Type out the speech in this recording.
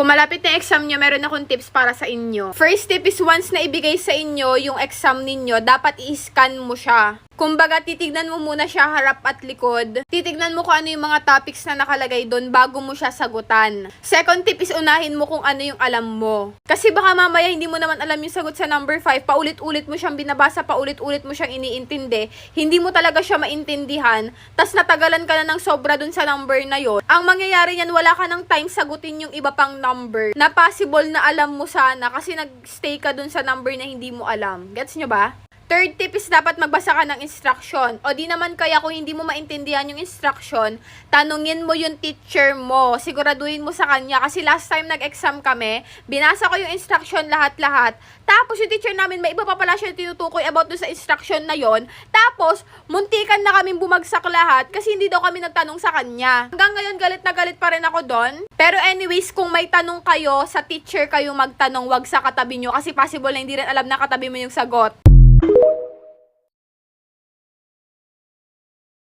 Kung malapit na exam nyo, meron akong tips para sa inyo. First tip is once na ibigay sa inyo yung exam ninyo, dapat i-scan mo siya. Kumbaga, titignan mo muna siya harap at likod. Titignan mo kung ano yung mga topics na nakalagay doon bago mo siya sagutan. Second tip is unahin mo kung ano yung alam mo. Kasi baka mamaya hindi mo naman alam yung sagot sa number 5, paulit-ulit mo siyang binabasa, paulit-ulit mo siyang iniintindi, hindi mo talaga siya maintindihan, tas natagalan ka na ng sobra doon sa number na yon. Ang mangyayari niyan, wala ka ng time sagutin yung iba pang number na possible na alam mo sana kasi nag-stay ka doon sa number na hindi mo alam. Gets nyo ba? Third tip is dapat magbasa ka ng instruction. O di naman kaya kung hindi mo maintindihan yung instruction, tanungin mo yung teacher mo. Siguraduhin mo sa kanya. Kasi last time nag-exam kami, binasa ko yung instruction lahat-lahat. Tapos yung teacher namin, may iba pa pala siya tinutukoy about doon sa instruction na yon. Tapos, muntikan na kaming bumagsak lahat kasi hindi daw kami nagtanong sa kanya. Hanggang ngayon, galit na galit pa rin ako doon. Pero anyways, kung may tanong kayo, sa teacher kayo magtanong, wag sa katabi nyo. Kasi possible na hindi rin alam na katabi mo yung sagot.